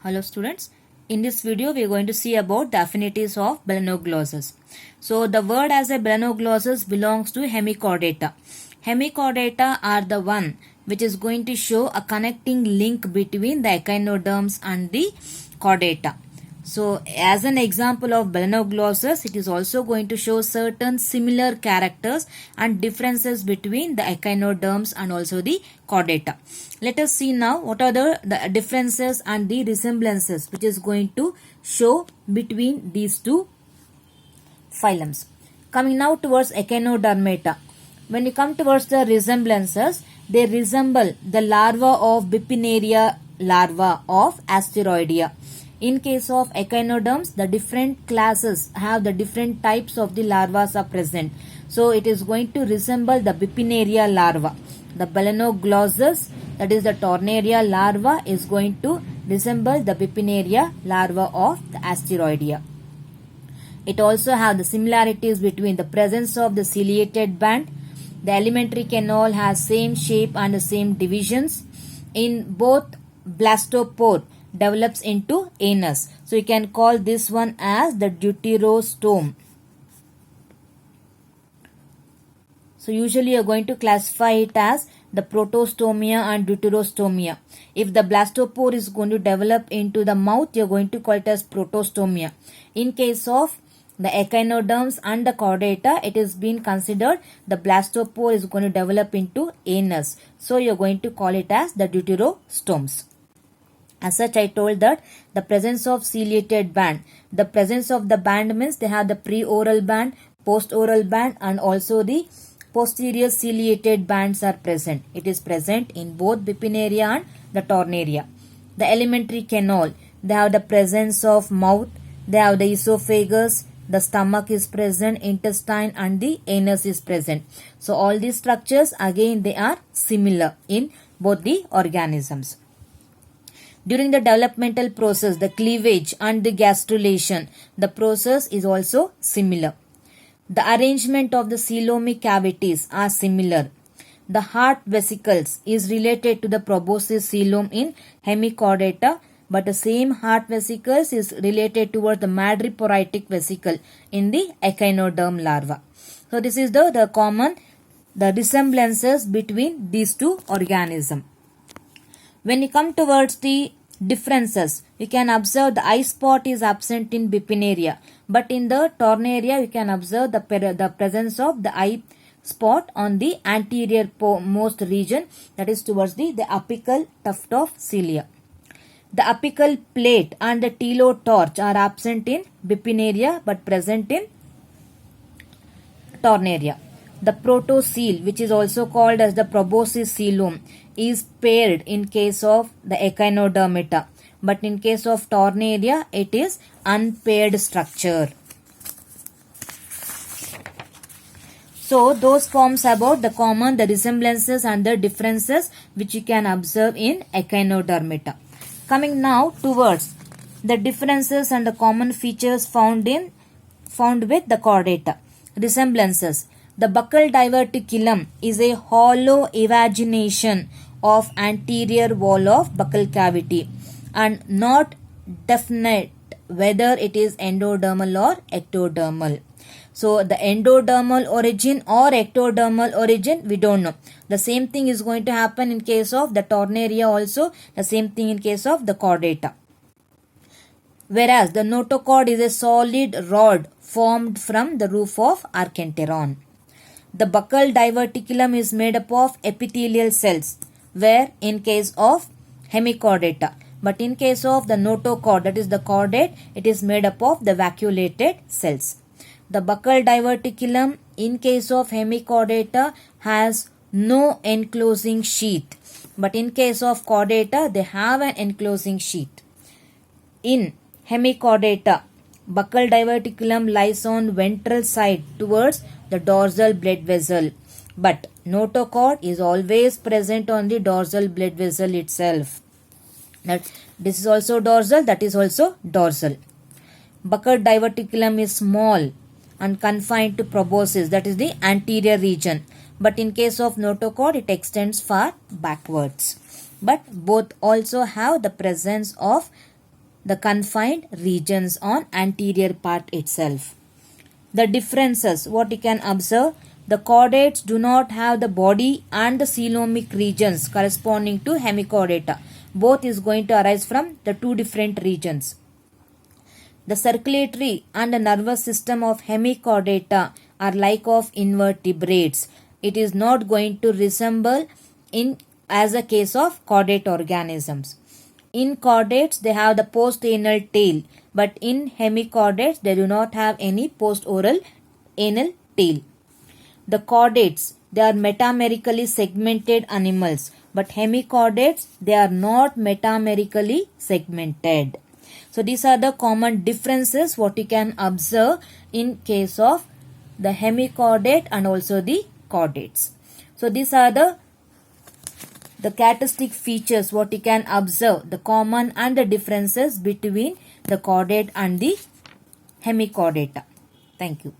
Hello students, in this video we are going to see about the affinities of melanoglossus. So the word as a melanoglossus belongs to hemichordata. Hemichordata are the one which is going to show a connecting link between the echinoderms and the chordata. So as an example of melanoglossus, it is also going to show certain similar characters and differences between the echinoderms and also the chordata. Let us see now what are the differences and the resemblances which is going to show between these two phylums. Coming now towards echinodermata. When you come towards the resemblances, they resemble the larva of Bipinnaria larva of Asteroidea. In case of echinoderms, the different classes have the different types of the larvas are present. So it is going to resemble the Bipinnaria larva. The melanoglossus, that is the Tornaria larva, is going to resemble the Bipinnaria larva of the Asteroidea. It also have the similarities between the presence of the ciliated band. The alimentary canal has same shape and the same divisions. In both blastopore develops into anus. So you can call this one as the deuterostome. So usually you are going to classify it as the protostomia and deuterostomia. If the blastopore is going to develop into the mouth, you are going to call it as protostomia. In case of the echinoderms and the chordata, it is being considered the blastopore is going to develop into anus. So you are going to call it as the deuterostomes. As such, I told that the presence of ciliated band. The presence of the band means they have the preoral band, postoral band, and also the posterior ciliated bands are present. It is present in both Bipinnaria and the Tornaria. The alimentary canal. They have the presence of mouth. They have the esophagus. The stomach is present, intestine, and the anus is present. So all these structures again they are similar in both the organisms. During the developmental process, the cleavage and the gastrulation, the process is also similar. The arrangement of the coelomic cavities are similar. The heart vesicles is related to the proboscis coelom in hemichordata, but the same heart vesicles is related towards the madreporitic vesicle in the echinoderm larva. So this is the common resemblances between these two organisms. When you come towards the differences, you can observe the eye spot is absent in Bipinnaria, but in the Tornaria you can observe the presence of the eye spot on the anterior most region, that is towards the apical tuft of cilia. The apical plate and the telotorch are absent in Bipinnaria but present in Tornaria. The protocele, which is also called as the proboscis coelom, is paired in case of the echinodermata, but in case of Tornaria it is unpaired structure. So those forms about the resemblances and the differences which you can observe in echinodermata. Coming now towards the differences and the common features found with the chordata. Resemblances. The buccal diverticulum is a hollow evagination of anterior wall of buccal cavity and not definite whether it is endodermal or ectodermal. So the endodermal origin or ectodermal origin we don't know. The same thing is going to happen in case of the Tornaria also, the same thing in case of the chordata. Whereas the notochord is a solid rod formed from the roof of Archenteron. The buccal diverticulum is made up of epithelial cells, where in case of hemichordata. But in case of the notochord, that is the chordate, it is made up of the vacuolated cells. The buccal diverticulum in case of hemichordata has no enclosing sheath. But in case of chordata, they have an enclosing sheath. In hemichordata, buccal diverticulum lies on ventral side towards the dorsal blood vessel, but notochord is always present on the dorsal blood vessel itself. This is also dorsal, that is also dorsal. Buccal diverticulum is small and confined to proboscis, that is the anterior region, but in case of notochord it extends far backwards. But both also have the presence of the confined regions on anterior part itself. The differences, what you can observe, the chordates do not have the body and the coelomic regions corresponding to hemichordata. Both is going to arise from the two different regions. The circulatory and the nervous system of hemichordata are like of invertebrates. It is not going to resemble in as a case of chordate organisms. In chordates, they have the post-anal tail, but in hemichordates, they do not have any post-oral anal tail. The chordates, they are metamerically segmented animals, but hemichordates, they are not metamerically segmented. So these are the common differences what you can observe in case of the hemichordate and also the chordates. So these are the characteristic features what you can observe, the common and the differences between the chordate and the hemichordata. Thank you.